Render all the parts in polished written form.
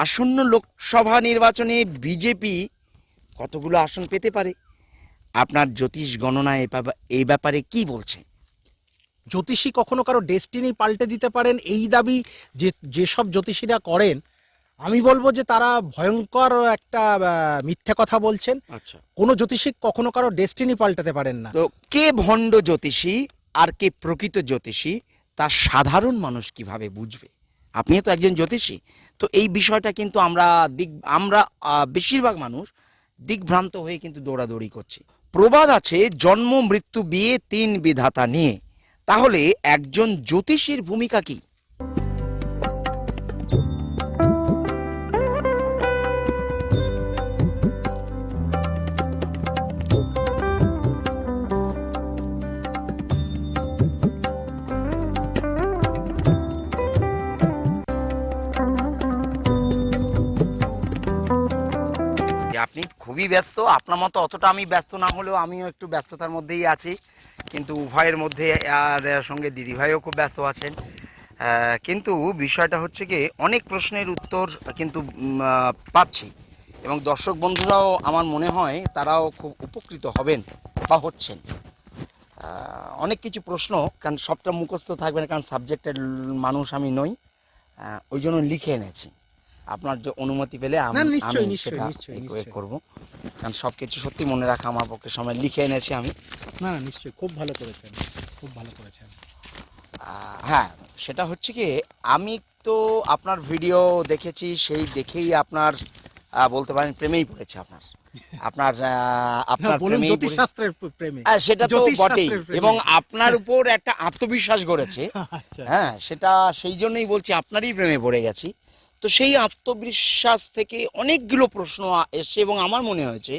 আসন্ন লোকসভা নির্বাচনে বিজেপি কতগুলো আসন পেতে পারে? আপনার জ্যোতিষ গণনা এই ব্যাপারে কি বলছে? জ্যোতিষী কখনো কারো ডেস্টিনি পাল্টে দিতে পারেন এই দাবি যেসব জ্যোতিষীরা করেন, আমি বলবো যে তারা ভয়ঙ্কর একটা মিথ্যে কথা বলছেন। আচ্ছা, কোনো জ্যোতিষী কখনো কারো ডেস্টিনি পাল্টাতে পারেন না। তো কে ভণ্ড জ্যোতিষী আর কে প্রকৃত জ্যোতিষী তা সাধারণ মানুষ কিভাবে বুঝবে? আপনিও তো একজন জ্যোতিষী, তো এই বিষয়টা কিন্তু আমরা বেশিরভাগ মানুষ দিকভ্রান্ত হয়ে কিন্তু দৌড়াদৌড়ি করছি। প্রবাদ আছে, জন্ম মৃত্যু বিয়ে তিন বিধাতা নিয়ে। তাহলে একজন জ্যোতিষীর ভূমিকা কি? আপনি খুবই ব্যস্ত, আপনার মতো অতটা আমি ব্যস্ত না হলেও আমিও একটু ব্যস্ততার মধ্যেই আছি, কিন্তু উভয়ের মধ্যে আর সঙ্গে দিদিভাইও খুব ব্যস্ত আছেন। কিন্তু বিষয়টা হচ্ছে কি, অনেক প্রশ্নের উত্তর কিন্তু পাচ্ছি, এবং দর্শক বন্ধুরাও আমার মনে হয় তারাও খুব উপকৃত হবেন বা হচ্ছেন। অনেক কিছু প্রশ্ন, কারণ সবটা মুখস্থ থাকবে না, কারণ সাবজেক্টের মানুষ আমি নই, ওই জন্য লিখে এনেছি। আপনার যে অনুমতি পেলে না, আমি নিশ্চয়ই আমি নিশ্চয়ই সেটা নিশ্চয়ই এই নিশ্চয়ই। করবো, কারণ সব কিছু সত্যি মনে রাখা আমার পক্ষে সময়, লিখে এনেছি আমি। না না, নিশ্চয়ই খুব ভালো করেছেন, খুব ভালো করেছেন। হ্যাঁ, সেটা হচ্ছে কি, আমি তো আপনার ভিডিও দেখেছি, সেই দেখেই আপনার বলতে পারেন প্রেমেই পড়েছে আপনার আপনার না, আপনার বলুন প্রেমেই পড়ে। জ্যোতিষশাস্ত্রের প্রেমে। সেটা তো বটেই, জ্যোতিষশাস্ত্রের প্রেমে। এবং আপনার উপর একটা আত্মবিশ্বাস গড়েছে। আচ্ছা। হ্যাঁ, সেটা সেই জন্যই বলছি আপনারই প্রেমে পড়ে গেছি। তো সেই আত্মবিশ্বাস থেকে অনেকগুলো প্রশ্ন এসছে, এবং আমার মনে হয়েছে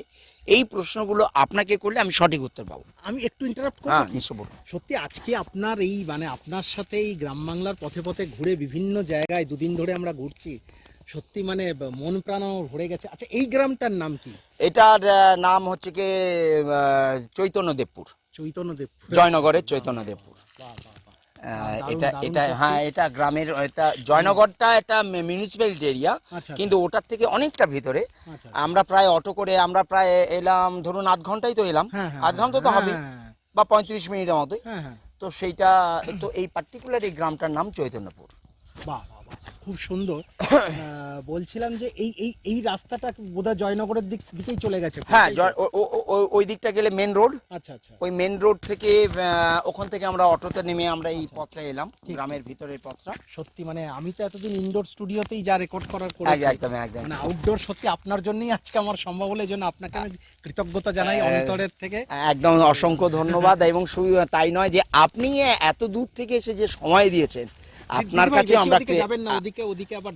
এই প্রশ্নগুলো আপনাকে করলে আমি সঠিক উত্তর পাবো। আমি একটু ইন্টারাপ্ট করবো হ্যাঁ, কি? নিশ্চয় বলুন। সত্যি আজকে আপনার এই আপনার সাথে এই গ্রাম বাংলার পথে পথে ঘুরে বিভিন্ন জায়গায় দুদিন ধরে আমরা ঘুরছি, সত্যি মন প্রাণও ভরে গেছে। আচ্ছা, এই গ্রামটার নাম কি? এটার নাম হচ্ছে কি চৈতন্যদেবপুর, চৈতন্যদেব। জয়নগরের চৈতন্যদেবপুর। বাহ বাহ বাহ। এটা দারুণ এটা সত্যি। হ্যাঁ, এটা গ্রামের, এটা জয়নগরটা একটা মিউনিসিপ্যালিটি এরিয়া, আচ্ছা কিন্তু ওটার থেকে অনেকটা ভিতরে। আচ্ছা। আমরা প্রায় অটো করে আমরা প্রায় এলাম, ধরুন আধ ঘন্টাই তো এলাম, হ্যাঁ হ্যাঁ আধ ঘন্টা তো হবে, হ্যাঁ বা 35 মিনিটের মতোই। হ্যাঁ হ্যাঁ। তো সেইটা, তো এই পার্টিকুলার এই গ্রামটার নাম চৈতন্যপুর। বাহ বাহ বাহ, খুব সুন্দর। বলছিলাম যে এই এই এই রাস্তাটা বোধহয় জয়নগরের দিকেই চলে গেছে। হ্যাঁ, তাই তো? ওই দিকটা গেলে মেন রোড, আচ্ছা আচ্ছা। ওই মেন রোড থেকে ওখান থেকে আমরা অটোতে নেমে আমরা এই আচ্ছা, পথটা এলাম, ঠিক, গ্রামের ভিতরের পথটা। সত্যি আমি তো এতদিন ইনডোর স্টুডিওতেই যা রেকর্ড করেছি, একদম একদম। আউটডোর সত্যি আপনার জন্যই আজকে আমার সম্ভব হলো, এই জন্য আপনাকে আমি কৃতজ্ঞতা জানাই অন্তরের থেকে। একদম অসংখ্য ধন্যবাদ, এবং শুধু তাই নয়, যে আপনি এত দূর থেকে এসে যে সময় দিয়েছেন, আপনার দিদিভাই, কাছে বেশি আমরা ওদিকে যাবেন না, ওদিকে ওদিকে আবার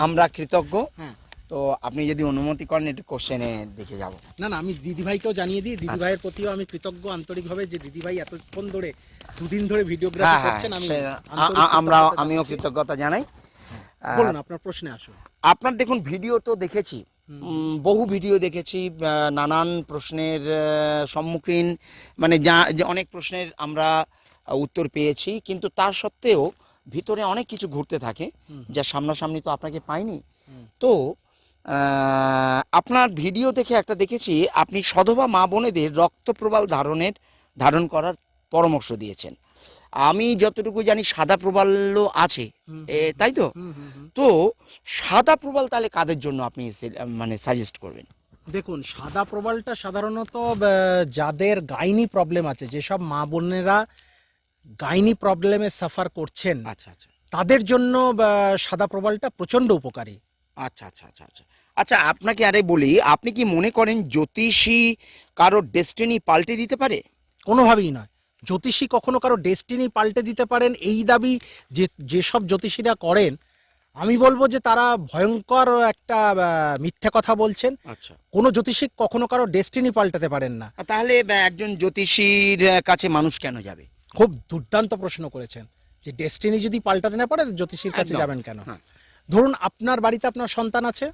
আমরা কৃতজ্ঞ। হ্যাঁ। তো আপনি যদি অনুমতি করেন একটু কোশ্চেনে দেখে যাব। না না, আমি দিদিভাইকেও জানিয়ে দিই, দিদিভাইয়ের প্রতিও আমি কৃতজ্ঞ আন্তরিকভাবে, যে দিদিভাই এতক্ষণ ধরে দুদিন ধরে ভিডিওগ্রাফি হ্যাঁ হ্যাঁ, করছেন। আমি আন্তরিক আমিও কৃতজ্ঞতা কৃতজ্ঞতা জানাই। জানাচ্ছি। বলুন, আপনার প্রশ্নে আসুন। আপনার দেখুন, ভিডিও তো দেখেছি, বহু ভিডিও দেখেছি, নানান প্রশ্নের সম্মুখীন, মানে যে অনেক প্রশ্নের আমরা উত্তর পেয়েছি, কিন্তু তা সত্ত্বেও ভিতরে অনেক কিছু ঘুরতে থাকে, যা সামনাসামনি তো আপনাকে পাইনি। তো আপনার ভিডিও দেখে একটা দেখেছি, আপনি সধবা মা বোনেদের রক্তপ্রবাল ধারণ করার পরামর্শ দিয়েছেন। আমি যতটুকু জানি সাদা প্রবালও আছে, তাই তো? তো সাদা প্রবাল তাহলে কাদের জন্য আপনি মানে সাজেস্ট করবেন? দেখুন, সাদা প্রবালটা সাধারণত যাদের গাইনি প্রবলেম আছে, যেসব মা বোনেরা গাইনি প্রবলেমে সাফার করছেন, আচ্ছা আচ্ছা তাদের জন্য সাদা প্রবালটা প্রচণ্ড উপকারী। আচ্ছা আচ্ছা আচ্ছা আচ্ছা। আচ্ছা, আপনাকে আরে বলি, আপনি কি মনে করেন জ্যোতিষী কারোর ডেস্টিনি পাল্টে দিতে পারে? কোনোভাবেই নয়। জ্যোতিষী কখনো কারো ডেস্টিনি পাল্টে দিতে পারেন এই দাবি যেসব জ্যোতিষীরা করেন, আমি বলবো যে তারা ভয়ঙ্কর একটা মিথ্যে কথা বলছেন। আচ্ছা, কোনো জ্যোতিষী কখনো কারো ডেস্টিনি পাল্টাতে পারেন না। তাহলে একজন জ্যোতিষীর কাছে মানুষ কেন যাবে? খুব দুর্দান্ত প্রশ্ন করেছেন, যে ডেস্টিনি যদি পাল্টাতে না পারে জ্যোতিষীর কাছে একদম। যাবেন কেন? হ্যাঁ। ধরুন আপনার বাড়িতে আপনার সন্তান আছে,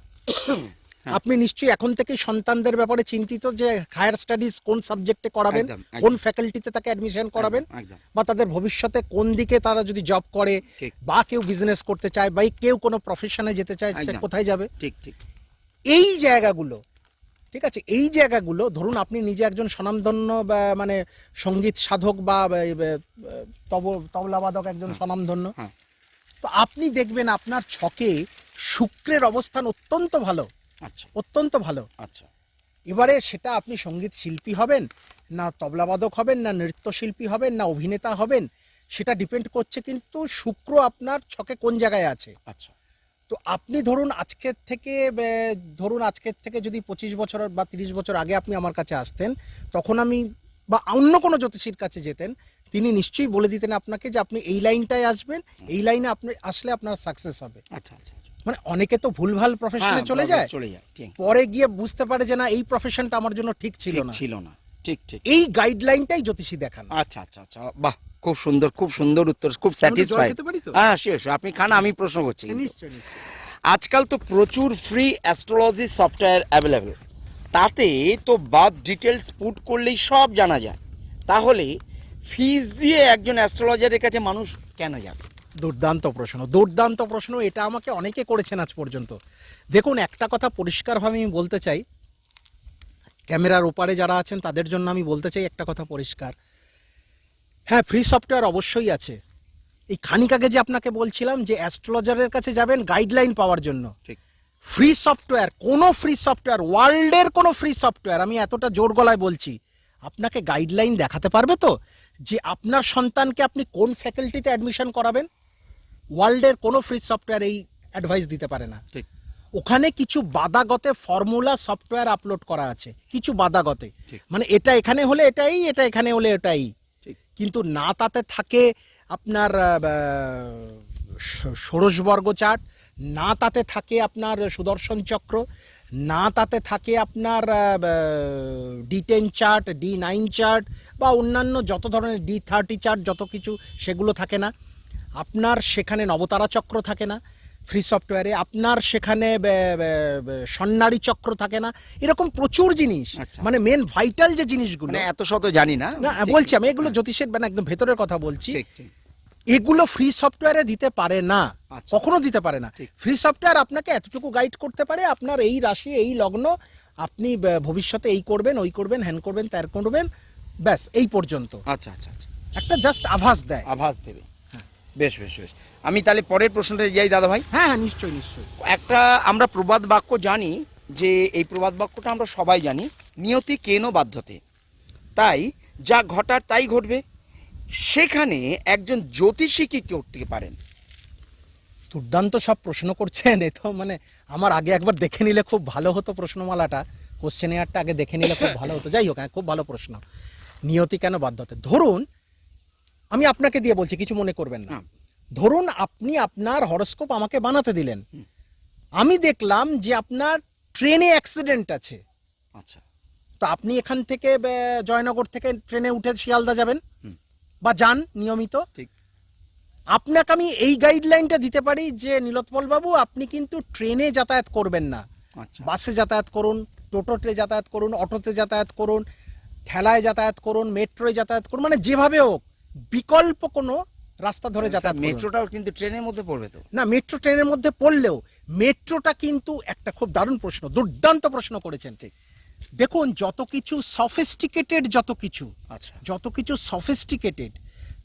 আপনি নিশ্চয়ই এখন থেকে সন্তানদের ব্যাপারে চিন্তিত যে হায়ার স্টাডিজ কোন সাবজেক্টে করাবেন, একদম, একদম। কোন ফ্যাকাল্টিতে তাকে অ্যাডমিশন করাবেন, একদম। বা তাদের ভবিষ্যতে কোন দিকে তারা যদি জব করে, ঠিক। বা কেউ বিজনেস করতে চায়, বা কেউ কোনো প্রফেশনে যেতে চায়, সে একদম। কোথায় যাবে। ঠিক ঠিক। এই জায়গাগুলো, ঠিক আছে, এই জায়গাগুলো ধরুন আপনি নিজে একজন স্বনামধন্য বা মানে সঙ্গীত সাধক বা তবলাবাদক একজন স্বনামধন্য, হ্যাঁ। তো আপনি দেখবেন আপনার ছকে শুক্রের অবস্থান অত্যন্ত ভালো, আচ্ছা অত্যন্ত ভালো। আচ্ছা। এবারে সেটা আপনি সঙ্গীত শিল্পী হবেন, না তবলাবাদক হবেন, না নৃত্যশিল্পী হবেন, না অভিনেতা হবেন, সেটা ডিপেন্ড করছে কিন্তু শুক্র আপনার ছকে কোন জায়গায় আছে। আচ্ছা। তো আপনি ধরুন আজকের থেকে যদি 25 বছর বা 30 বছর আগে আপনি আমার কাছে আসতেন, তখন আমি বা অন্য কোনো জ্যোতিষীর কাছে যেতেন, তিনি নিশ্চয়ই বলে দিতেন আপনাকে যে আপনি এই লাইনটায় আসবেন, এই লাইনে আপনি আসলে আপনার সাকসেস হবে। আচ্ছা আচ্ছা। মানে অনেকে তো ভুলভাল প্রফেশনে হ্যাঁ, চলে যায়, চলে যায়, ঠিক। পরে গিয়ে বুঝতে পারে যে না এই প্রফেশনটা আমার জন্য ঠিক ছিল না। ছিল না। ঠিক ঠিক। এই গাইডলাইনটাই জ্যোতিষী দেখান। আচ্ছা আচ্ছা আচ্ছা, বাহ, খুব সুন্দর, খুব সুন্দর উত্তর, খুব স্যাটিসফাইড। খেতে পারি তো? হ্যাঁ শিওর, আপনি খান, আমি প্রশ্ন করছি কিন্তু। নিশ্চয়ই নিশ্চয়ই। আজকাল তো প্রচুর ফ্রি অ্যাস্ট্রোলজি সফটওয়্যার অ্যাভেলেবেল, তাতে তো বার্থ ডিটেলস পুট করলেই সব জানা যায়। তাহলে ফিজ দিয়ে একজন অ্যাস্ট্রোলজারের কাছে মানুষ কেন যাবে? দুর্দান্ত প্রশ্ন, দুর্দান্ত প্রশ্ন। এটা আমাকে অনেকে করেছেন আজ পর্যন্ত। দেখুন, একটা কথা পরিষ্কারভাবে আমি বলতে চাই, ক্যামেরার ওপারে যারা আছেন তাদের জন্য আমি বলতে চাই একটা কথা পরিষ্কার। হ্যাঁ, ফ্রি সফটওয়্যার অবশ্যই আছে। এই খানিক আগে যে আপনাকে বলছিলাম যে অ্যাস্ট্রোলজারের কাছে যাবেন গাইডলাইন পাওয়ার জন্য, ঠিক। ফ্রি সফটওয়্যার, কোনো ফ্রি সফটওয়্যার, ওয়ার্ল্ডের কোনো ফ্রি সফটওয়্যার, আমি এতটা জোর গলায় বলছি, আপনাকে গাইডলাইন দেখাতে পারবে তো যে আপনার সন্তানকে আপনি কোন ফ্যাকাল্টিতে অ্যাডমিশন করাবেন? ওয়ার্ল্ডের কোনো ফ্রি সফটওয়্যার এই অ্যাডভাইস দিতে পারে না। ঠিক। ওখানে কিছু বাদাগতে ফর্মুলা সফটওয়্যার আপলোড করা আছে, কিছু বাদাগতে, ঠিক। মানে এটা এখানে হলে এটাই, এটা এখানে হলে এটাই। ঠিক। কিন্তু না তাতে থাকে আপনার ষোড়শবর্গ চার্ট, না তাতে থাকে আপনার সুদর্শন চক্র, না তাতে থাকে আপনার D10 চার্ট, D9 চার্ট, বা অন্যান্য যত ধরনের D30 চার্ট, যত কিছু, সেগুলো থাকে না। আপনার সেখানে নবতারা চক্র থাকে না ফ্রি সফটওয়্যারে, আপনার সেখানে সন্ন্যারী চক্র থাকে না, এরকম প্রচুর জিনিস। আচ্ছা। মানে মেন ভাইটাল যে জিনিসগুলো, মানে এত শত জানি না। না ঠিক, বলছি ঠিক। আমি এগুলো জ্যোতিষের মানে একদম ভেতরের কথা বলছি, ঠিক ঠিক। এগুলো ফ্রি সফটওয়্যারে দিতে পারে না, আচ্ছা। কখনো দিতে পারে না। ঠিক। ফ্রি সফটওয়্যার আপনাকে এতটুকু গাইড করতে পারে, আপনার এই রাশি, এই লগ্ন, আপনি ভবিষ্যতে এই করবেন, ওই করবেন, হ্যান করবেন, ত্যার করবেন, ব্যাস এই পর্যন্ত। আচ্ছা আচ্ছা আচ্ছা। একটা জাস্ট আভাস দেয়। আভাস দেবে। বেশ বেশ বেশ। আমি তাহলে পরের প্রশ্নটা যাই দাদা ভাই। হ্যাঁ হ্যাঁ, নিশ্চয়ই নিশ্চয়ই। একটা আমরা প্রবাদ বাক্য জানি, যে এই প্রবাদ বাক্যটা আমরা সবাই জানি, নিয়তি কেন বাধ্যতে, তাই যা ঘটার তাই ঘটবে। সেখানে একজন জ্যোতিষী কি করতে পারেন? দুর্দান্ত সব প্রশ্ন করছেন। এ তো মানে আমার আগে একবার দেখে নিলে খুব ভালো হতো, প্রশ্নমালাটা, কোশ্চেনিয়ারটা আগে দেখে নিলে খুব ভালো হতো। যাই হোক, হ্যাঁ, খুব ভালো প্রশ্ন। নিয়তি কেন বাধ্যতে, ধরুন আমি আপনাকে দিয়ে বলছি, কিছু মনে করবেন না। হ্যাঁ। ধরুন আপনি আপনার হরোস্কোপ আমাকে বানাতে দিলেন, আমি দেখলাম যে আপনার ট্রেনে অ্যাক্সিডেন্ট আছে। আচ্ছা। তো আপনি এখান থেকে জয়নগর থেকে ট্রেনে উঠে শিয়ালদা যাবেন, বা যান নিয়মিত। ঠিক। আপনাকে আমি এই গাইডলাইনটা দিতে পারি যে নীলোৎপল বাবু, আপনি কিন্তু ট্রেনে যাতায়াত করবেন না, আচ্ছা। বাসে যাতায়াত করুন, টোটোতে যাতায়াত করুন, অটোতে যাতায়াত করুন, ঠেলায় যাতায়াত করুন, মেট্রোয় যাতায়াত করুন, মানে যেভাবে হোক বিকল্প কোনো রাস্তা ধরে যাতায়াত করুন। মেট্রোটাও কিন্তু ট্রেনের মধ্যে পড়বে তো? না, মেট্রো ট্রেনের মধ্যে পড়লেও মেট্রোটা কিন্তু একটা খুব দারুণ প্রশ্ন, দুর্দান্ত প্রশ্ন করেছেন। ঠিক। দেখুন, যত কিছু সফিস্টিকেটেড, আচ্ছা। যত কিছু সফিস্টিকেটেড,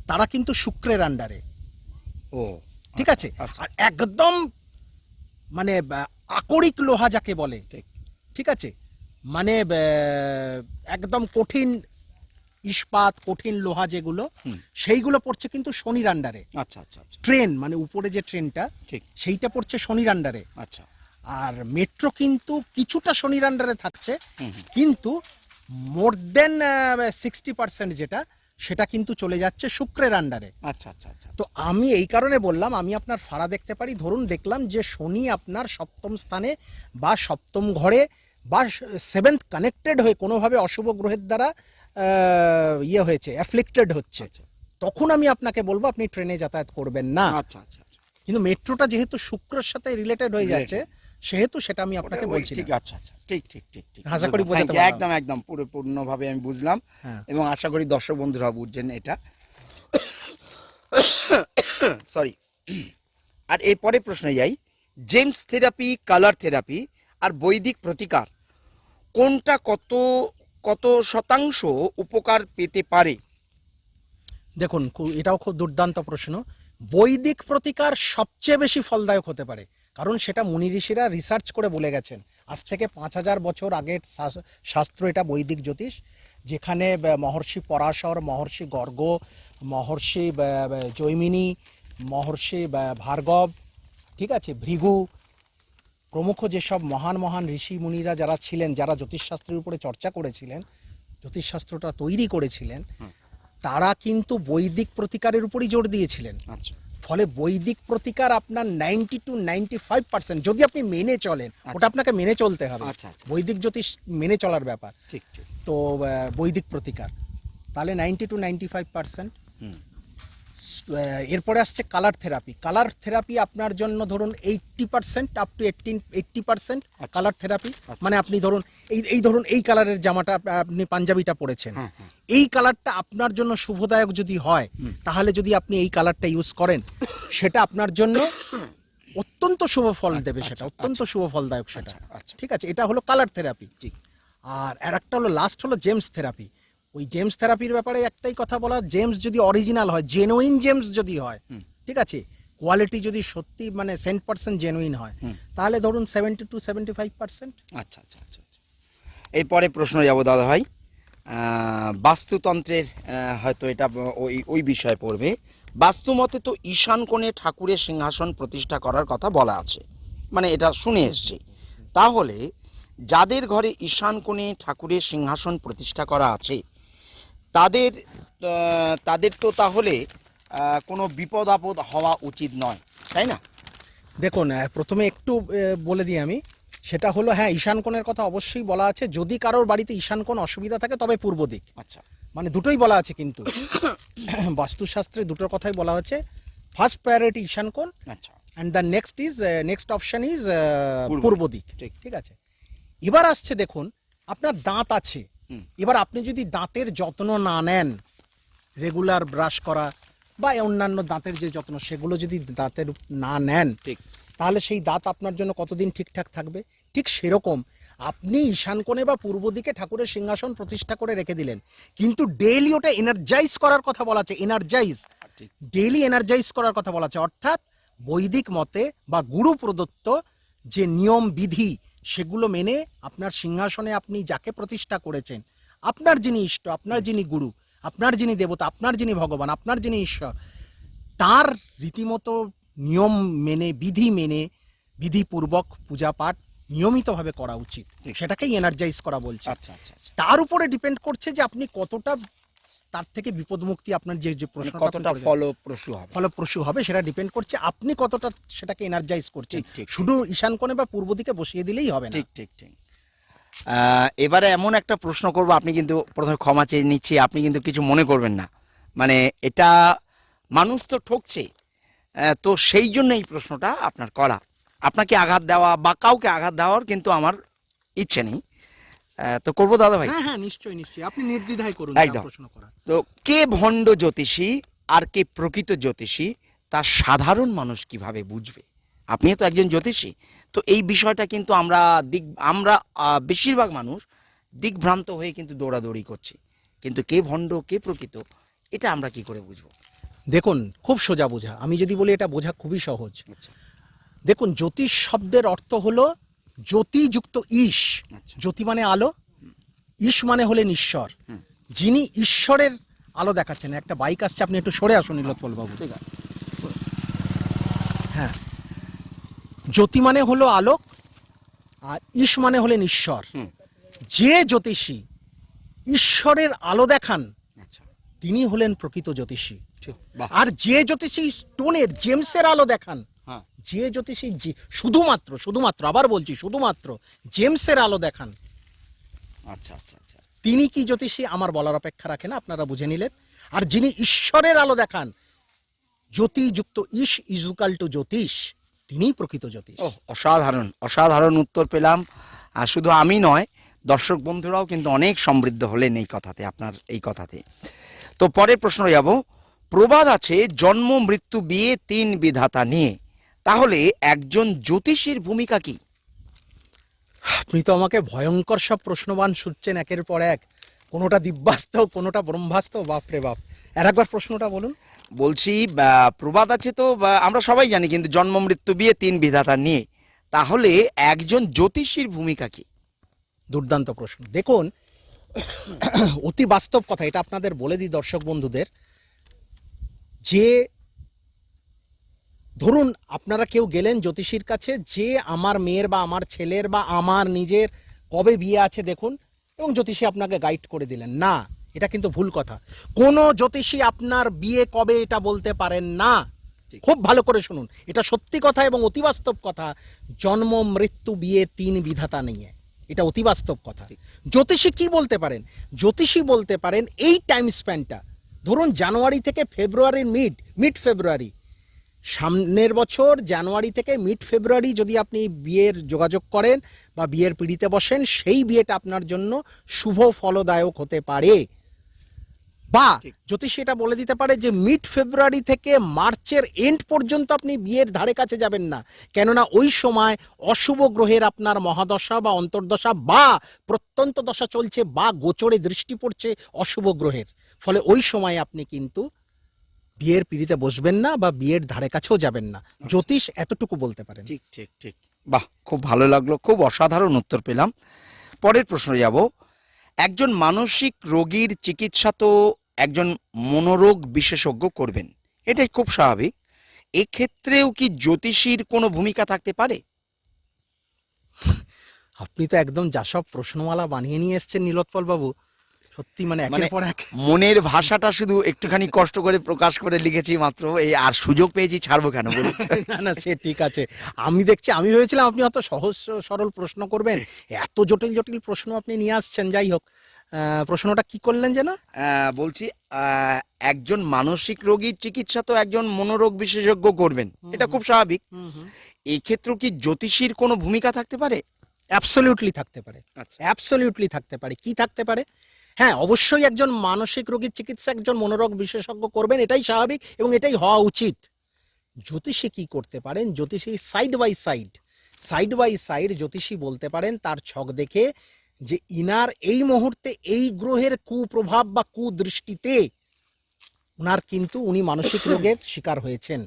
তারা কিন্তু শুক্রের আন্ডারে। ও, ঠিক আছে। আচ্ছা। আর একদম মানে আকরিক লোহা যাকে বলে, ঠিক। ঠিক আছে, মানে একদম কঠিন ইস্পাত, কঠিন লোহা যেগুলো, সেইগুলো পড়ছে কিন্তু শনির আন্ডারে। আচ্ছা আচ্ছা আচ্ছা। ট্রেন মানে উপরে যে ট্রেনটা, ঠিক। সেইটা পড়ছে শনির আন্ডারে। আচ্ছা। আর মেট্রো কিন্তু কিছুটা শনির আন্ডারে থাকছে, কিন্তু মোর দেন 60% যেটা, সেটা কিন্তু চলে যাচ্ছে শুক্রের আন্ডারে। আচ্ছা আচ্ছা আচ্ছা। তো আমি এই কারণে বললাম, আমি আপনার ফাড়া দেখতে পারি। ধরুন দেখলাম যে শনি আপনার সপ্তম স্থানে বা সপ্তম ঘরে বা সেভেন্থ কানেক্টেড হয়ে কোনোভাবে অশুভ গ্রহের দ্বারা ইয়ে হয়েছে, অ্যাফ্লিক্টেড হচ্ছে, তখন আমি আপনাকে বলবো আপনি ট্রেনে যাতায়াত করবেন না। আচ্ছা আচ্ছা আচ্ছা। কিন্তু মেট্রোটা যেহেতু শুক্রের সাথে রিলেটেড হয়ে যাচ্ছে, সেহেতু সেটা আমি আপনাকে বলছি ঠিক না। আচ্ছা আচ্ছা ঠিক ঠিক ঠিক ঠিক আশা করি বুঝলাম। বোঝাতে Thank you, পারলাম। একদম একদম পূর্ণভাবে আমি বুঝলাম হ্যাঁ। এবং আশা করি দর্শক বন্ধুরা বুঝছেন এটা। সরি। আর এরপরে প্রশ্নে যাই, জেমস থেরাপি, কালার থেরাপি আর বৈদিক প্রতিকার কোনটা কত কত শতাংশ উপকার পেতে পারে? দেখুন, এটাও খুব দুর্দান্ত প্রশ্ন। বৈদিক প্রতিকার সবচেয়ে বেশি ফলদায়ক হতে পারে, কারণ সেটা মুনি ঋষিরা রিসার্চ করে বলে গেছেন। আজ থেকে 5000 বছর আগের শাস্ত্র এটা, বৈদিক জ্যোতিষ, যেখানে মহর্ষি পরাশর, মহর্ষি গর্গ, মহর্ষি জৈমিনী, মহর্ষি ভার্গব, ঠিক আছে, ভৃগু প্রমুখ যেসব মহান মহান ঋষি মুনিরা যারা ছিলেন, যারা জ্যোতিষশাস্ত্রের উপরে চর্চা করেছিলেন, জ্যোতিষশাস্ত্রটা তৈরি করেছিলেন, তারা কিন্তু বৈদিক প্রতিকারের উপরই জোর দিয়েছিলেন। আচ্ছা ফলে বৈদিক প্রতিকার আপনার 90 to 95%, যদি আপনি মেনে চলেন, ওটা আপনাকে মেনে চলতে হবে। আচ্ছা, আচ্ছা। বৈদিক জ্যোতিষ মেনে চলার ব্যাপার। ঠিক ঠিক। তো বৈদিক প্রতিকার তাহলে 90 to 95%। এরপরে আসছে কালার থেরাপি। কালার থেরাপি আপনার জন্য ধরুন 80% আপ টু 80% কালার থেরাপি। মানে আপনি ধরুন এই ধরুন এই কালারের জামাটা আপনি পাঞ্জাবিটা পরেছেন, এই কালারটা আপনার জন্য শুভদায়ক যদি হয়, তাহলে যদি আপনি এই কালারটা ইউজ করেন, সেটা আপনার জন্য অত্যন্ত শুভ ফল দেবে, সেটা অত্যন্ত শুভ ফলদায়ক সেটা। ঠিক আছে, এটা হলো কালার থেরাপি। আর একটা হলো লাস্ট হলো জেমস থেরাপি। ওই জেমস থেরাপির ব্যাপারে একটাই কথা বলা, জেমস যদি অরিজিনাল হয়, জেনুইন জেমস যদি হয়, ঠিক আছে, কোয়ালিটি যদি সত্যি মানে 100% জেনুইন হয়, তাহলে ধরুন 70 to 75%। আচ্ছা আচ্ছা আচ্ছা। এরপরে প্রশ্ন যাব দাদা ভাই, বাস্তুতন্ত্রের হয়তো এটা ওই বিষয়ে পড়বে। বাস্তুমতে তো ঈশান কোণে ঠাকুরের সিংহাসন প্রতিষ্ঠা করার কথা বলা আছে, মানে এটা শুনে এসছি। তাহলে যাদের ঘরে ঈশান কোণে ঠাকুরের সিংহাসন প্রতিষ্ঠা করা আছে, তাদের তো তাহলে কোনো বিপদ আপদ হওয়া উচিত নয়, তাই না? দেখুন, প্রথমে একটু বলে দিই আমি, সেটা হলো হ্যাঁ, ঈশান কোণের কথা অবশ্যই বলা আছে। যদি কারোর বাড়িতে ঈশান কোণ অসুবিধা থাকে, তবে পূর্ব দিক। আচ্ছা, মানে দুটোই বলা আছে, কিন্তু বাস্তুশাস্ত্রে দুটোর কথাই বলা হচ্ছে। ফার্স্ট প্রায়োরিটি ঈশান কোণ, আচ্ছা, and the next option is পূর্ব পূর্ব দিক। ঠিক। ঠিক আছে, এবার আসছে দেখুন, আপনার দাঁত আছে, এবার আপনি যদি দাঁতের যত্ন না নেন, রেগুলার ব্রাশ করা বা অন্যান্য দাঁতের যে যত্ন, সেগুলো যদি দাঁতের না নেন, ঠিক। তাহলে সেই দাঁত আপনার জন্য কতদিন ঠিকঠাক থাকবে? ঠিক সেরকম আপনি ঈশান কোণে বা পূর্ব দিকে ঠাকুরের সিংহাসন প্রতিষ্ঠা করে রেখে দিলেন, কিন্তু ডেইলি ওটা এনার্জাইজ করার কথা বলা আছে। ডেইলি এনার্জাইজ করার কথা বলা আছে। অর্থাৎ বৈদিক মতে বা গুরু প্রদত্ত যে নিয়ম বিধি, সেগুলো মেনে আপনার সিংহাসনে আপনি যাকে প্রতিষ্ঠা করেছেন, আপনার যিনি ইষ্ট, আপনার যিনি গুরু, আপনার যিনি দেবতা, আপনার যিনি ভগবান, আপনার যিনি ঈশ্বর, তার রীতিমতো নিয়ম মেনে, বিধিপূর্বক পূজা পাঠ নিয়মিতভাবে করা উচিত। সেটাকেই এনার্জাইজ করা বলছে। আচ্ছা আচ্ছা আচ্ছা। তার উপরে ডিপেন্ড করছে যে আপনি কতটা তার থেকে বিপদমুক্তি, আপনার যে প্রশ্ন কতটা ফলপ্রসূ হবে, সেটা ডিপেন্ড করছে আপনি কতটা সেটাকে এনার্জাইজ করছেন। শুধু ঈশান কোণে বা পূর্ব দিকে বসিয়ে দিলেই হবে না। ঠিক ঠিক ঠিক। এবারে এমন একটা প্রশ্ন করব, আপনি কিন্তু প্রথমে ক্ষমা চেয়ে নিচ্ছি, আপনি কিন্তু কিছু মনে করবেন না, মানে এটা মানুষ তো ঠকছে, তো সেই জন্য এই প্রশ্নটা আপনার করা। আপনাকে আঘাত দেওয়া বা কাউকে আঘাত দেওয়ার কিন্তু আমার ইচ্ছে নেই, তো করবো দাদা ভাই। হ্যাঁ হ্যাঁ, নিশ্চয়ই নিশ্চয়ই, আপনি নির্দ্বিধায় করুন একদম। প্রশ্ন করা। তো কে ভণ্ড জ্যোতিষী আর কে প্রকৃত জ্যোতিষী, তা সাধারণ মানুষ কিভাবে বুঝবে? আপনি তো একজন জ্যোতিষী, তো এই বিষয়টা কিন্তু আমরা বেশিরভাগ মানুষ দিকভ্রান্ত হয়ে কিন্তু দৌড়াদৌড়ি করছি, কিন্তু কে ভণ্ড কে প্রকৃত এটা আমরা কি করে বুঝবো? দেখুন, খুব সোজা বোঝা। আমি যদি বলি, এটা বোঝা খুবই সহজ। আচ্ছা দেখুন, জ্যোতিষ শব্দের অর্থ হলো জ্যোতিযুক্ত ঈশ। জ্যোতি মানে আলো, ঈশ মানে হলেন ঈশ্বর, যিনি ঈশ্বরের আলো দেখাচ্ছেন। একটা বাইক আসছে, আপনি একটু সরে আসুন নীলোৎপল বাবু। হ্যাঁ, জ্যোতি মানে হলো আলোক, আর ঈশ মানে হলেন ঈশ্বর। যে জ্যোতিষী ঈশ্বরের আলো দেখান, তিনি হলেন প্রকৃত জ্যোতিষী। আর যে জ্যোতিষী স্টোনের জেমসের আলো দেখান, যে জ্যোতিষী শুধুমাত্র আবার বলছি, শুধুমাত্র জেমসের আলো দেখান, আচ্ছা আচ্ছা আচ্ছা, তিনি কি জ্যোতিষী আমার বলার অপেক্ষা রাখে না, আপনারা বুঝে নিলেন। আর যিনি ঈশ্বরের আলো দেখান, জ্যোতিযুক্ত ঈশ ইজুকাল টু জ্যোতিষ, তিনিই প্রকৃত জ্যোতিষ। ও, অসাধারণ অসাধারণ উত্তর পেলাম। আর শুধু আমি নয়, দর্শক বন্ধুরাও কিন্তু অনেক সমৃদ্ধ হলেন এই কথাতে, আপনার এই কথাতে। তো পরের প্রশ্ন যাব। প্রবাদ আছে জন্ম মৃত্যু বিয়ে তিন বিধাতা নিয়ে, তাহলে একজন জ্যোতিষীর ভূমিকা কি? আপনি তো আমাকে ভয়ঙ্কর সব প্রশ্নবান ছুটছেন একের পর এক, কোনোটা দিব্যাস্ত কোনোটা ব্রহ্মাস্ত, বাপরে বাপ। আর একবার প্রশ্নটা বলুন। বলছি প্রবাদ আছে তো, আমরা সবাই জানি, কিন্তু জন্ম মৃত্যু বিয়ে তিন বিধাতা নিয়ে, তাহলে একজন জ্যোতিষীর ভূমিকা কি? দুর্দান্ত প্রশ্ন। দেখুন, অতি বাস্তব কথা, এটা আপনাদের বলে দিই দর্শক বন্ধুদের, যে ধরুন আপনারা কেউ গেলেন জ্যোতিষীর কাছে যে আমার মেয়ের বা আমার ছেলের বা আমার নিজের কবে বিয়ে আছে দেখুন, এবং জ্যোতিষী আপনাকে গাইড করে দিলেন। না, এটা কিন্তু ভুল কথা। কোনো জ্যোতিষী আপনার বিয়ে কবে এটা বলতে পারেন না। খুব ভালো করে শুনুন, এটা সত্যি কথা এবং অতিবাস্তব কথা। জন্ম মৃত্যু বিয়ে তিন বিধাতা নিয়ে, এটা অতিবাস্তব কথা। জ্যোতিষী কি বলতে পারেন? জ্যোতিষী বলতে পারেন এই টাইম স্প্যানটা, ধরুন জানুয়ারি থেকে ফেব্রুয়ারির মিড ফেব্রুয়ারি, সামনের বছর জানুয়ারি থেকে মিড ফেব্রুয়ারি যদি আপনি বিয়ের যোগাযোগ করেন বা বিয়ের পিঁড়িতে বসেন, সেই বিয়েটা আপনার জন্য শুভ ফলদায়ক হতে পারে। বা জ্যোতিষী এটা বলে দিতে পারে যে মিড ফেব্রুয়ারি থেকে মার্চের এন্ড পর্যন্ত আপনি বিয়ের ধারে কাছে যাবেন না, কেননা ওই সময় অশুভ গ্রহের আপনার মহাদশা বা অন্তর্দশা বা প্রত্যন্ত দশা চলছে বা গোচরে দৃষ্টি পড়ছে অশুভ গ্রহের, ফলে ওই সময় আপনি কিন্তু বিয়ের পিঁড়িতে বসবেন না বা বিয়ের ধারে কাছেও যাবেন না। জ্যোতিষ এতটুকু বলতে পারেন। ঠিক ঠিক ঠিক, বাহ, খুব ভালো লাগলো, খুব অসাধারণ উত্তর পেলাম। পরের প্রশ্ন যাব। একজন মানসিক রোগীর চিকিৎসা তো একজন মনোরোগ বিশেষজ্ঞ করবেন, এটাই খুব স্বাভাবিক। এক্ষেত্রেও কি জ্যোতিষীর কোনো ভূমিকা থাকতে পারে? আপনি তো একদম যা সব প্রশ্নমালা বানিয়ে নিয়ে এসেছেন নীলোৎপল বাবু, সত্যি মানে একের পর এক। মনের ভাষাটা শুধু একটুখানি কষ্ট করে প্রকাশ করে লিখেছি মাত্র, এই আর সুযোগ পেয়েছি, ছাড়বো কেন বলুন? না না, সে ঠিক আছে। আমি দেখছি, আমি ভেবেছিলাম আপনি অত সহজ সরল প্রশ্ন করবেন, এত জটিল জটিল প্রশ্ন আপনি নিয়ে আসছেন। যাই হোক, প্রশ্নটা কি করলেন যেন? বলছি, একজন মানসিক রোগীর চিকিৎসা তো একজন মনোরোগ বিশেষজ্ঞ করবেন, এটা খুব স্বাভাবিক। এই ক্ষেত্রেও কি জ্যোতিষীর কোনো ভূমিকা থাকতে পারে? অ্যাবসলিউটলি থাকতে পারে, আচ্ছা। অ্যাবসলিউটলি থাকতে পারে। কি থাকতে পারে? হ্যাঁ, অবশ্যই একজন মানসিক রোগীর চিকিৎসা একজন মনোরোগ বিশেষজ্ঞ করবেন, এটাই স্বাভাবিক এবং এটাই হওয়া উচিত। জ্যোতিষী কি করতে পারেন? জ্যোতিষী সাইড বাই সাইড জ্যোতিষী বলতে পারেন তার ছক দেখে যে ইনার এই মুহূর্তে এই গ্রহের কুপ্রভাব বা কুদৃষ্টিতে উনার কিন্তু উনি মানসিক রোগের শিকার হয়েছেন,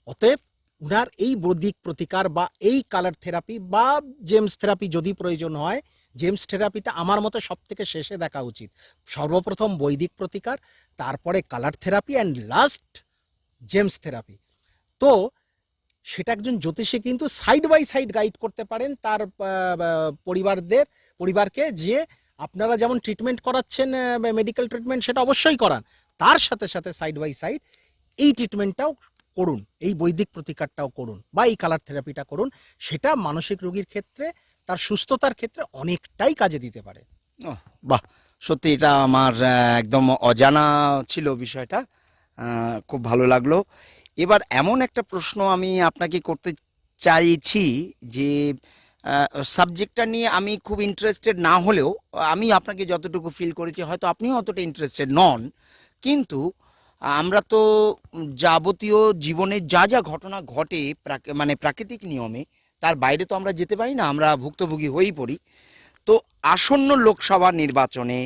অতএব উনার এই বৈদিক প্রতিকার বা এই কালার থেরাপি বা জেমস থেরাপি যদি প্রয়োজন হয়, জেমস থেরাপিটা আমার মতে সব থেকে শেষে দেখা উচিত। সর্বপ্রথম বৈদিক প্রতিকার, তারপরে colour therapy and last James therapy. তো সেটা একজন জ্যোতিষী কিন্তু সাইড বাই সাইড গাইড করতে পারেন তার পরিবারকে, যে আপনারা যেমন ট্রিটমেন্ট করাচ্ছেন মেডিকেল ট্রিটমেন্ট, সেটা অবশ্যই করান, তার সাথে সাথে সাইড বাই সাইড এই ট্রিটমেন্টটাও করুন, এই বৈদিক প্রতিকারটাও করুন বা এই কালার থেরাপিটা করুন। সেটা মানসিক রোগীর ক্ষেত্রে, তার সুস্থতার ক্ষেত্রে অনেকটাই কাজে দিতে পারে। বাহ, সত্যি এটা আমার একদম অজানা ছিল বিষয়টা, খুব ভালো লাগলো। এবার এমন একটা প্রশ্ন আমি আপনাকে করতে চাইছি যে সাবজেক্টটা নিয়ে আমি খুব ইন্টারেস্টেড না হলেও, আমি আপনাকে যতটুকু ফিল করেছি হয়তো আপনিও অতটা ইন্টারেস্টেড নন, কিন্তু আমরা তো যাবতীয় জীবনের যা যা ঘটনা ঘটে মানে প্রাকৃতিক নিয়মে, তার বাইরে তো আমরা যেতে পারি না, আমরা ভুক্তভোগী হয়েই পড়ি। তো আসন্ন লোকসভা নির্বাচনে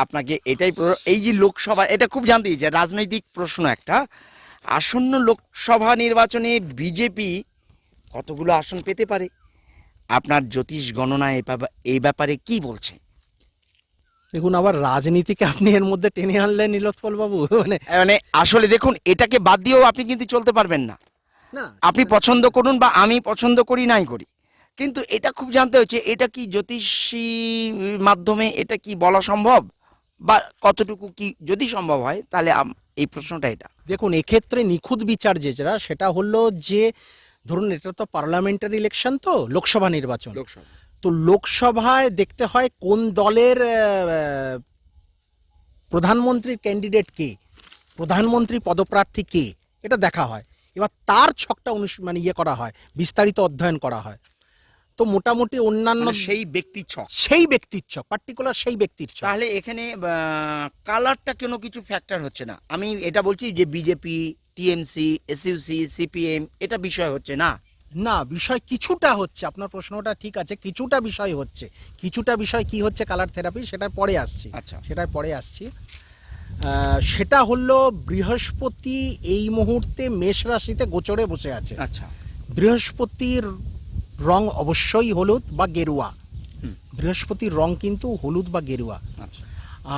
আপনাকে এটাই, এই যে লোকসভা, এটা খুব জানতে যে রাজনৈতিক প্রশ্ন একটা, আসন্ন লোকসভা নির্বাচনে বিজেপি কতগুলো আসন পেতে পারে? আপনার জ্যোতিষ গণনা এই ব্যাপারে কি বলছে? দেখুন, আবার রাজনীতিকে আপনি এর মধ্যে টেনে আনলেন নীলোৎপল বাবু, মানে আসলে দেখুন, এটাকে বাদ দিয়েও আপনি কিন্তু চলতে পারবেন না। না, আপনি পছন্দ করুন বা আমি পছন্দ করি নাই করি, কিন্তু এটা খুব জানতে হচ্ছে, এটা কি জ্যোতিষী মাধ্যমে এটা কি বলা সম্ভব, বা কতটুকু কি যদি সম্ভব হয়, তাহলে এই প্রশ্নটা এটা। দেখুন, এক্ষেত্রে নিখুঁত বিচার যেটা, সেটা হলো যে ধরুন এটা তো পার্লামেন্টারি ইলেকশন, তো লোকসভা নির্বাচন, তো লোকসভায় দেখতে হয় কোন দলের প্রধানমন্ত্রীর ক্যান্ডিডেট কে, প্রধানমন্ত্রী পদপ্রার্থী কে, এটা দেখা হয়। এবার তার ছকটা মানে ইয়ে করা হয়, বিস্তারিত অধ্যয়ন করা হয়। তো মোটামুটি অন্যান্য মানে সেই ব্যক্তির ছক, সেই ব্যক্তির ছক, পার্টিকুলার সেই ব্যক্তির ছক। তাহলে এখানে কালারটা কোনো কিছু ফ্যাক্টর হচ্ছে না। আমি এটা বলছি যে বিজেপি, টিএমসি, এসইউসি, সিপিএম এটা বিষয় হচ্ছে না। না, বিষয় কিছুটা হচ্ছে, আপনার প্রশ্নটা ঠিক আছে, কিছুটা বিষয় হচ্ছে। কিছুটা বিষয় কি হচ্ছে কালার থেরাপি, সেটা পরে আসছি। আচ্ছা। সেটাই পরে আসছি। সেটা হলো বৃহস্পতি এই মুহূর্তে মেষ রাশিতে গোচরে বসে আছে। আচ্ছা। বৃহস্পতির রং অবশ্যই হলুদ বা গেরুয়া। হুম। বৃহস্পতির রং কিন্তু হলুদ বা গেরুয়া। আচ্ছা।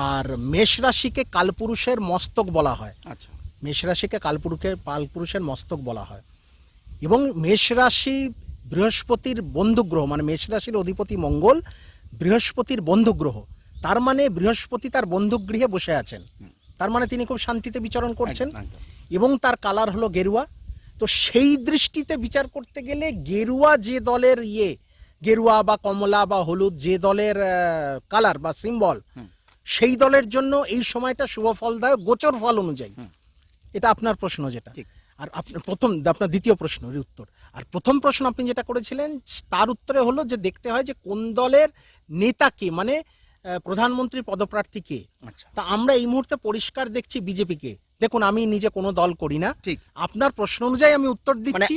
আর মেষ রাশিকে কালপুরুষের মস্তক বলা হয়। আচ্ছা। মেষ রাশিকে কালপুরুষের মস্তক বলা হয়। এবং মেষ রাশি বৃহস্পতির বন্ধু গ্রহ, মানে মেষ রাশির অধিপতি মঙ্গল বৃহস্পতির বন্ধু গ্রহ। তার মানে বৃহস্পতি তার বন্ধু গৃহে বসে আছেন, তার মানে তিনি খুব শান্তিতে বিচরণ করছেন। একদম, একদম। এবং তার কালার হলো গেরুয়া। তো সেই দৃষ্টিতে বিচার করতে গেলে গেরুয়া যে দলের গেরুয়া বা কমলা বা হলুদ যে দলের কালার বা সিম্বল, সেই দলের জন্য এই সময়টা শুভ ফলদায়ক গোচর ফল অনুযায়ী। এটা আপনার প্রশ্ন যেটা। ঠিক। আর আপনার দ্বিতীয় প্রশ্নের উত্তর। আর প্রথম প্রশ্ন আপনি যেটা করেছিলেন তার উত্তরে হলো যে দেখতে হয় যে কোন দলের নেতাকে, মানে প্রধানমন্ত্রী পদপ্রার্থী কে। আচ্ছা। তা আমরা এই মুহূর্তে পরিষ্কার দেখছি বিজেপিকে। দেখুন, আমি নিজে কোনো দল করি না, ঠিক। আপনার প্রশ্ন অনুযায়ী আমি উত্তর মানে দিচ্ছি।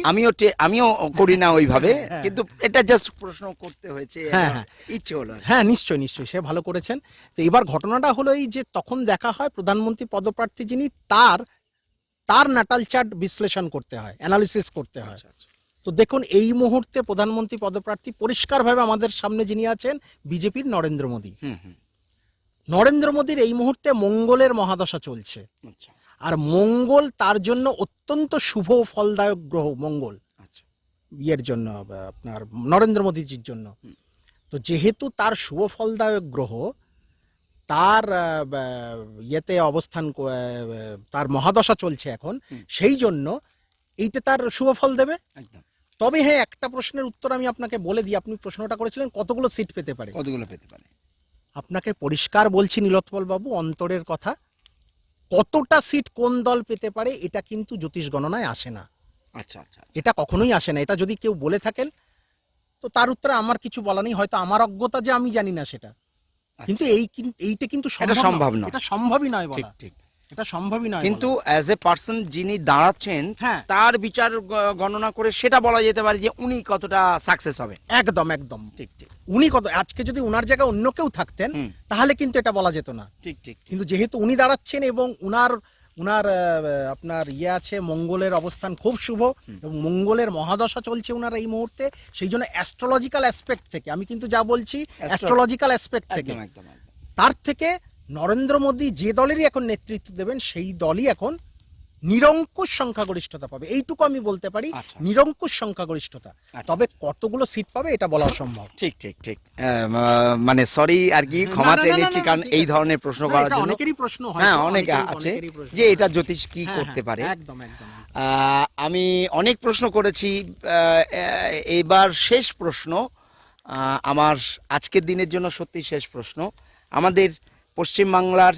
আমিও করি না ওইভাবে, হ্যাঁ। কিন্তু এটা জাস্ট প্রশ্ন করতে হয়েছে, হ্যাঁ, হ্যাঁ। ইচ্ছে হলো। হ্যাঁ, নিশ্চয়ই নিশ্চয়ই, সে ভালো করেছেন। তো এবার ঘটনাটা হলো এই যে তখন দেখা হয় প্রধানমন্ত্রী পদপ্রার্থী যিনি, তার ন্যাটাল চার্ট বিশ্লেষণ করতে হয়, অ্যানালিসিস করতে হয়। আচ্ছা, আচ্ছা। তো দেখুন, এই মুহূর্তে প্রধানমন্ত্রী পদপ্রার্থী পরিষ্কারভাবে আমাদের সামনে যিনি আছেন বিজেপির নরেন্দ্র মোদী। নরেন্দ্র মোদীর এই মুহূর্তে মঙ্গলের মহাদশা চলছে। আচ্ছা। আর মঙ্গল তার জন্য অত্যন্ত শুভ ফলদায়ক গ্রহ মঙ্গল, আচ্ছা। ইয়ের জন্য আপনার নরেন্দ্র মোদীজির জন্য। তো যেহেতু তার শুভ ফলদায়ক গ্রহ, তার ইয়েতে অবস্থান, তার মহাদশা চলছে এখন, সেই জন্য এইটা তার শুভ ফল দেবে। একদম। তবে হ্যাঁ, একটা প্রশ্নের উত্তর আমি আপনাকে বলে দিই। আপনি প্রশ্নটা করেছিলেন কতগুলো সিট পেতে পারে। কতগুলো পেতে পারে? আপনাকে পরিষ্কার বলছি নীলোৎপল বাবু, অন্তরের কথা, কতটা সিট কোন দল পেতে পারে এটা কিন্তু জ্যোতিষ গণনায় আসে না। আচ্ছা, আচ্ছা। এটা কখনোই আসে না। এটা যদি কেউ বলে থাকেন তো তার উত্তরে আমার কিছু বলা নেই, হয়তো আমার অজ্ঞতা যে আমি জানি না সেটা। কিন্তু এইটা কিন্তু সম্ভব নয়। এটা সম্ভবই নয় ঠিক, বলা। ঠিক। এটা সম্ভবই নয় কিন্তু বলা। অ্যাজ এ পার্সন যিনি দাঁড়াচ্ছেন, হ্যাঁ। তার বিচার গণনা করে সেটা বলা যেতে পারে যে উনি কতটা সাকসেস হবে। একদম একদম ঠিক, ঠিক। উনি আজকে যদি উনার জায়গায় অন্য কেউ থাকতেন তাহলে কিন্তু এটা বলা যেত না। ঠিক, ঠিক। কিন্তু যেহেতু উনি দাঁড়াচ্ছেন এবং উনার আপনার আছে, মঙ্গলের অবস্থান খুব শুভ এবং মঙ্গলের মহাদশা চলছে উনার এই মুহূর্তে, সেই জন্য অ্যাস্ট্রোলজিক্যাল অ্যাসপেক্ট থেকে আমি কিন্তু যা বলছি, অ্যাস্ট্রোলজিক্যাল অ্যাসপেক্ট থেকে, একদম, একদম, একদম। তার থেকে নরেন্দ্র মোদী যে দলেরই এখন নেতৃত্ব দেবেন সেই দলই এখন নিরঙ্কুশ সংখ্যাগরিষ্ঠতা পাবে, এইটুকু আমি বলতে পারি। আচ্ছা। নিরঙ্কুশ সংখ্যাগরিষ্ঠতা। তবে কতগুলো সিট পাবে এটা বলা অসম্ভব। ঠিক, ঠিক, ঠিক। মানে সরি আর কি, ক্ষমা চেয়ে নিচ্ছি, কারণ এই ধরনের প্রশ্ন করার জন্য অনেকেরই প্রশ্ন হয়। হ্যাঁ, অনেক আছে যে এটা জ্যোতিষ কি করতে পারে। একদম একদম। আমি অনেক প্রশ্ন করেছি, এবার শেষ প্রশ্ন আমার আজকের দিনের জন্য, সত্যি শেষ প্রশ্ন। আমাদের পশ্চিমবাংলার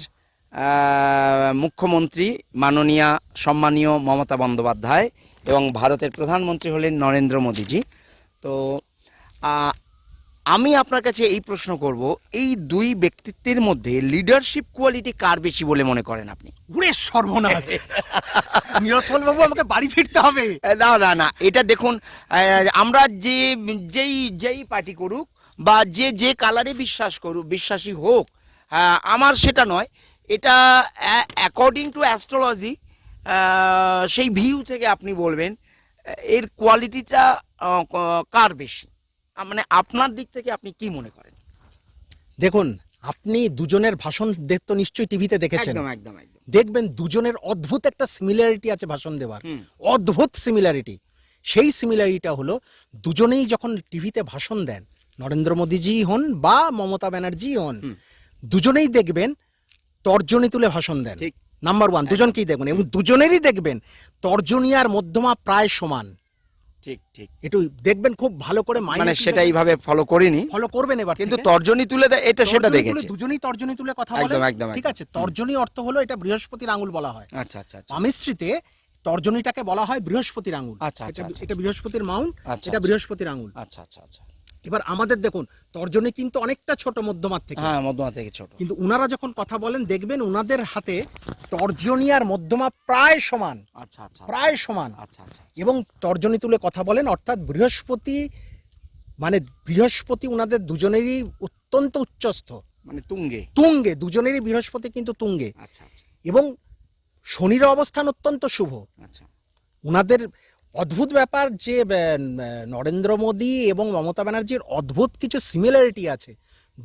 মুখ্যমন্ত্রী মাননীয়া সম্মানীয় মমতা বন্দ্যোপাধ্যায় এবং ভারতের প্রধানমন্ত্রী হলেন নরেন্দ্র মোদীজি। তো আমি আপনার কাছে এই প্রশ্ন করব, এই দুই ব্যক্তিত্বের মধ্যে লিডারশিপ কোয়ালিটি কার বেশি বলে মনে করেন আপনি? ওরে সর্বনাশ, নীলোৎপল বাবু আমাকে বাড়ি ফিরতে হবে। না না না, এটা দেখুন, আমরা যেই পার্টি করুক বা যে কালারে বিশ্বাসী হোক, আমার সেটা নয়, এটা অ্যাকর্ডিং টু অ্যাস্ট্রোলজি, সেই ভিউ থেকে আপনি বলবেন এর কোয়ালিটিটা কার বেশি, মানে আপনার দিক থেকে আপনি কি মনে করেন? দেখুন, আপনি দুজনের ভাষণ তো নিশ্চয়ই টিভিতে দেখেছেন। একদম, একদম, একদম। দেখবেন দুজনের অদ্ভুত একটা সিমিলারিটি আছে ভাষণ দেওয়ার, অদ্ভুত সিমিলারিটি। সেই সিমিলারিটিটা হলো, দুজনেই যখন টিভিতে ভাষণ দেন, নরেন্দ্র মোদীজি হন বা মমতা ব্যানার্জি হন, দুজনেই দেখবেন তর্জনী তুলে ভাষণ দেন। ঠিক। নাম্বার ওয়ান, দুজনকেই দেখবেন, এবং দুজনেরই দেখবেন তর্জনী আর মধ্যমা প্রায় সমান। ঠিক, ঠিক। একটু দেখবেন খুব ভালো করে, মানে সেটা এইভাবে ফলো করিনি, ফলো করবেন এবার। কিন্তু তর্জনী তুলে দেয় এটা, সেটা দেখেছি। দুজনেই তর্জনী তুলে কথা বলেন। একদম, একদম, ঠিক আছে, তর্জনী অর্থ হলো এটা বৃহস্পতির আঙুল বলা হয়। আচ্ছা, আচ্ছা, আচ্ছা। স্বামী স্ত্রীতে তর্জনীটাকে বলা হয় বৃহস্পতির আঙুল। আচ্ছা, আচ্ছা, আচ্ছা। এটা বৃহস্পতির মাউন্ট, আচ্ছা, এটা আচ্ছা। বৃহস্পতির আঙুল। আচ্ছা আচ্ছা আচ্ছা। এবার আমাদের দেখুন তর্জনী কিন্তু অনেকটা ছোট মধ্যমার থেকে, হ্যাঁ, মধ্যমা থেকে ছোট। কিন্তু উনারা যখন কথা বলেন দেখবেন উনাদের হাতে তর্জনী আর মধ্যমা প্রায় সমান, আচ্ছা আচ্ছা প্রায় সমান। আচ্ছা আচ্ছা। এবং তর্জনী তুলে কথা বলেন, অর্থাৎ বৃহস্পতি মানে বৃহস্পতি উনাদের দুজনেরই অত্যন্ত উচ্চস্থ, মানে তুঙ্গে। তুঙ্গে, দুজনেরই বৃহস্পতি কিন্তু তুঙ্গে। আচ্ছা আচ্ছা এবং শনির অবস্থান অত্যন্ত শুভ। আচ্ছা। উনাদের অদ্ভুত ব্যাপার যে নরেন্দ্র মোদী এবং মমতা ব্যানার্জির অদ্ভুত কিছু সিমিলারিটি আছে।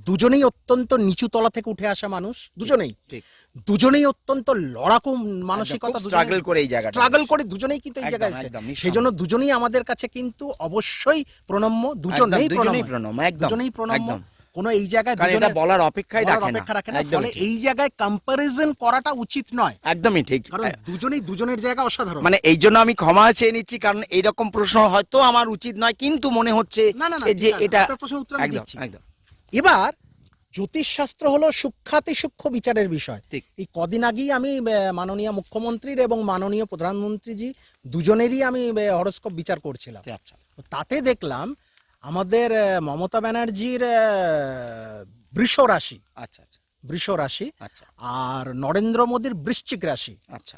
দুজনেই অত্যন্ত নিচু তলা থেকে উঠে আসা মানুষ, দুজনেই ঠিক। দুজনেই অত্যন্ত লড়াকু মানসিকতা, স্ট্রাগল করে এই জায়গাটা, স্ট্রাগল করে দুজনেই কিন্তু এই একদম, জায়গায় এসেছে। একদম, নিঃসন্দেহে। সেই জন্য দুজনেই আমাদের কাছে কিন্তু অবশ্যই প্রণম্য, দুজনেই দুজনেই প্রণম্য, প্রণম্য, একদম, দুজনেই প্রণম্য। একদম। কোনো এই জায়গায় কারণ এটা দুজনের বলার অপেক্ষাই বলার রাখে না। অপেক্ষা রাখে না। একদমই ফলে ঠিক। এই জায়গায় কম্পারিজন করাটা উচিত নয়, একদমই ঠিক। কারণ দুজনেই দুজনের জায়গা অসাধারণ। মানে এই জন্য আমি ক্ষমা চেয়ে নিচ্ছি, কারণ এইরকম প্রশ্ন হয়তো আমার উচিত নয়, কিন্তু মনে হচ্ছে না না না, যে ঠিক আছে, এটা আপনার প্রশ্নের উত্তর আমি একদম দিচ্ছি। একদম এবার জ্যোতিষশাস্ত্র হলো সূক্ষ্মাতি সূক্ষ্ম বিচারের বিষয়। ঠিক। এই কদিন আগেই আমি মাননীয় মুখ্যমন্ত্রীর এবং মাননীয় প্রধানমন্ত্রীজি দুজনেরই আমি হরোস্কোপ বিচার করছিলাম। আচ্ছা তো তাতে দেখলাম আমাদের মমতা ব্যানার্জির বৃষ রাশি, আচ্ছা আচ্ছা বৃষ রাশি, আচ্ছা আর নরেন্দ্র মোদীর বৃশ্চিক রাশি। আচ্ছা।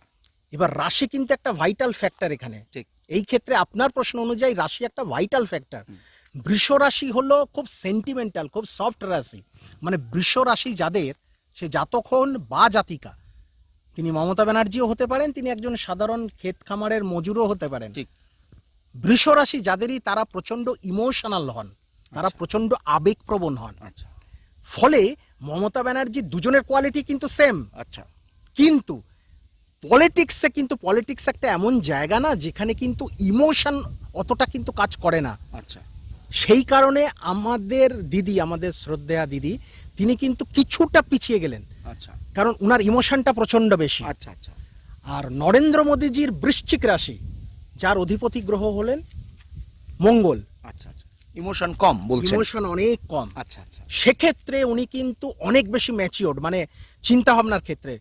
এবার রাশি কিন্তু একটা ভাইটাল ফ্যাক্টর এখানে। ঠিক। এই ক্ষেত্রে আপনার প্রশ্ন অনুযায়ী রাশি একটা ভাইটাল ফ্যাক্টর। বৃষ রাশি হলো খুব সেন্টিমেন্টাল, খুব সফট রাশি। মানে বৃষ রাশি যাদের, সে জাতক হন বা জাতিকা, তিনি মমতা ব্যানার্জিও হতে পারেন, তিনি একজন সাধারণ ক্ষেত খামারের মজুরও হতে পারেন। ঠিক। বৃষ রাশি যাদেরই, তারা প্রচন্ড ইমোশনাল হন, তারা প্রচন্ড আবেগপ্রবণ হন। আচ্ছা ফলে মমতা ব্যানার্জি দুজনের কোয়ালিটি কিন্তু সেম, আচ্ছা কিন্তু পলিটিক্সে কিন্তু পলিটিক্স একটা এমন জায়গা না যেখানে কিন্তু ইমোশন অতটা কিন্তু কাজ করে না। আচ্ছা সেই কারণে আমাদের দিদি, আমাদের শ্রদ্ধেয়া দিদি, তিনি কিন্তু কিছুটা পিছিয়ে গেলেন, আচ্ছা কারণ উনার ইমোশনটা প্রচন্ড বেশি। আচ্ছা আচ্ছা আর নরেন্দ্র মোদীজির বৃশ্চিক রাশি, যার অধিপতি গ্রহ হলেন মঙ্গল, আচ্ছা আচ্ছা। ইমোশন কম বলছেন। ইমোশন অনেক কম। আচ্ছা আচ্ছা সেক্ষেত্রে উনি কিন্তু অনেক বেশি ম্যাচিওর্ড, মানে চিন্তা ভাবনার ক্ষেত্রে।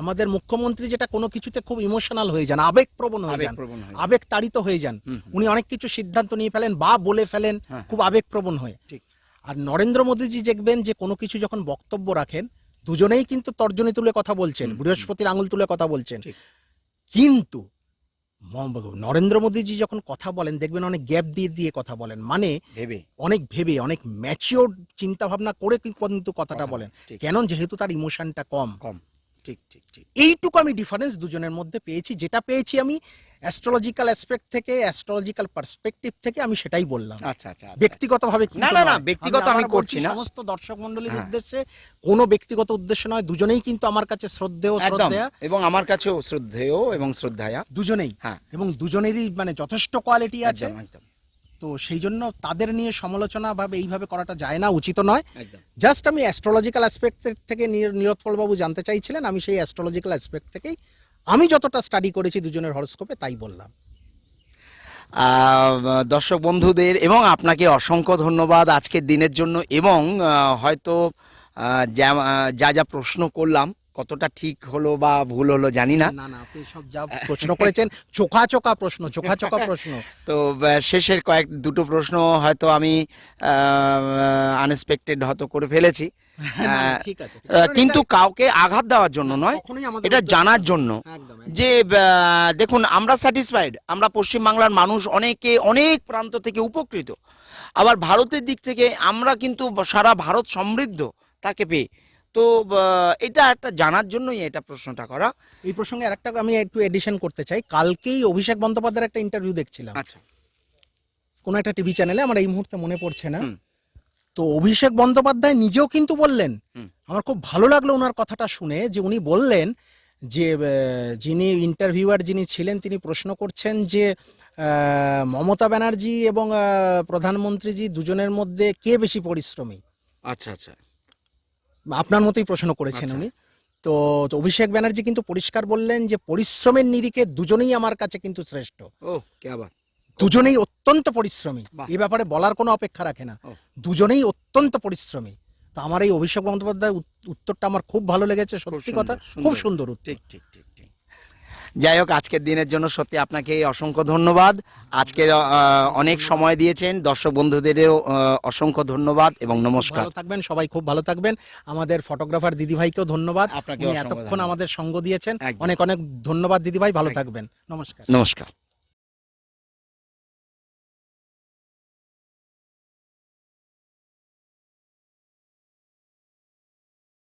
আমাদের মুখ্যমন্ত্রী যেটা কোনো কিছুতে খুব ইমোশনাল হয়ে যান, আবেগপ্রবণ হয়ে যান, আবেগপ্রবণ হয়ে যান। আবেগ তাড়িত হয়ে যান, উনি অনেক কিছু সিদ্ধান্ত নিয়ে ফেলেন বা বলে ফেলেন খুব আবেগপ্রবণ হয়ে। ঠিক। আর নরেন্দ্র মোদীজি দেখবেন যে কোনো কিছু যখন বক্তব্য রাখেন, দুজনেই কিন্তু তর্জনী তুলে কথা বলছেন, বৃহস্পতির আঙুল তুলে কথা বলছেন। ঠিক। কিন্তু নরেন্দ্র মোদীজি যখন কথা বলেন দেখবেন অনেক গ্যাপ দিয়ে দিয়ে কথা বলেন, মানে ভেবে। অনেক ভেবে, অনেক ম্যাচিওর চিন্তা ভাবনা করে কিন্তু কথাটা কথা বলেন, ঠিক। কেন? যেহেতু তার ইমোশনটা কম। কম। ঠিক ঠিক ঠিক। এইটুকু আমি ডিফারেন্স দুজনের মধ্যে পেয়েছি, যেটা পেয়েছি আমি অ্যাস্ট্রোলজিক্যাল অ্যাসপেক্ট থেকে, অ্যাস্ট্রোলজিক্যাল পার্সপেক্টিভ থেকে আমি সেটাই বললাম। আচ্ছা আচ্ছা। ব্যক্তিগতভাবে না, না, না, ব্যক্তিগত আমি আবার করছি বলছি না। সমস্ত দর্শক মণ্ডলীর হ্যাঁ। উদ্দেশ্যে, কোনো ব্যক্তিগত উদ্দেশ্য নয়, দুজনেই কিন্তু আমার কাছে শ্রদ্ধেয়, একদম। শ্রদ্ধেয়া এবং আমার কাছেও শ্রদ্ধেয় এবং শ্রদ্ধায়া। দুজনেই। হ্যাঁ। এবং দুজনেরই মানে যথেষ্ট কোয়ালিটি আছে। একদম একদম তো সেই জন্য তাদের নিয়ে সমালোচনা ভাবে এইভাবে করাটা যায় না, উচিত নয়। একদম। জাস্ট আমি অ্যাস্ট্রোলজিক্যাল অ্যাসপেক্ট থেকে নীরোৎপল বাবু জানতে চাইছিলেন, আমি সেই অ্যাস্ট্রোলজিক্যাল অ্যাসপেক্ট থেকেই আমি যতটা স্টাডি করেছি দুজনের হরোস্কোপে তাই বললাম। দর্শক বন্ধুদের এবং আপনাকে অসংখ্য ধন্যবাদ আজকের দিনের জন্য, এবং হয়তো যা যা প্রশ্ন করলাম কতটা ঠিক হলো বা ভুল হলো জানি না। না না, আপনি সব যা প্রশ্ন করেছেন চোখা চোখা প্রশ্ন, চোখা চোখা প্রশ্ন। তো শেষের দুটো প্রশ্ন হয়তো আমি আনএক্সপেক্টেড হয়তো করে ফেলেছি, না, না, ঠিক আছে, ঠিক আছে। কিন্তু কাউকে আঘাত দেওয়ার জন্য নয়, কখনোই আমাদের এটা উদ্দেশ্য জানার নয়। জন্য একদম, যে দেখুন, আমরা স্যাটিসফাইড, আমরা পশ্চিমবাংলার মানুষ অনেকে অনেক প্রান্ত থেকে উপকৃত, আবার ভারতের দিক থেকে আমরা কিন্তু সারা ভারত সমৃদ্ধ তাকে পেয়ে। তো এটা একটা জানার জন্যই এটা প্রশ্নটা করা। এই প্রসঙ্গে আরেকটা আমি একটু এডিশন করতে চাই। কালকেই অভিষেক বন্দ্যোপাধ্যায়ের একটা ইন্টারভিউ দেখছিলাম আচ্ছা। কোনো একটা টিভি চ্যানেলে, আমার এই মুহূর্তে মনে পড়ছে না। তো অভিষেক বন্দ্যোপাধ্যায় নিজেও কিন্তু বললেন, আমার খুব ভালো লাগলো ওনার কথাটা শুনে, যে উনি বললেন যে যিনি ইন্টারভিউয়ার যিনি ছিলেন তিনি প্রশ্ন করছেন যে মমতা ব্যানার্জি এবং প্রধানমন্ত্রীজি দুজনের মধ্যে কে বেশি পরিশ্রমী। আচ্ছা আচ্ছা। আপনার মতোই প্রশ্ন করেছেন উনি। তো অভিষেক ব্যানার্জি কিন্তু পরিষ্কার বললেন যে পরিশ্রমের নিরিখে দুজনেই আমার কাছে কিন্তু শ্রেষ্ঠ। ও কে আবার, দুজনেই অত্যন্ত পরিশ্রমী, বাহ। এই ব্যাপারে বলার কোনো অপেক্ষা রাখে না, ও। দুজনেই অত্যন্ত পরিশ্রমী। তো আমার এই অভিষেক বন্দ্যোপাধ্যায় উত্তরটা আমার খুব ভালো লেগেছে, সত্যি কথা, খুব সুন্দর উত্তর। ঠিক ঠিক ঠিক ঠিক। যাই হোক, আজকের দিনের জন্য সত্যি আপনাকে অসংখ্য ধন্যবাদ। আজকের অনেক সময় দিয়েছেন, দর্শক বন্ধুদেরও অসংখ্য ধন্যবাদ এবং নমস্কার। ভালো থাকবেন সবাই, খুব ভালো থাকবেন। আমাদের ফটোগ্রাফার দিদিভাইকেও ধন্যবাদ, আপনাকে উনি অসংখ্য এতক্ষণ ধন্যবাদ। আমাদের সঙ্গ দিয়েছেন। একদম। অনেক অনেক ধন্যবাদ দিদিভাই, ভালো থাকবেন, নমস্কার। নমস্কার।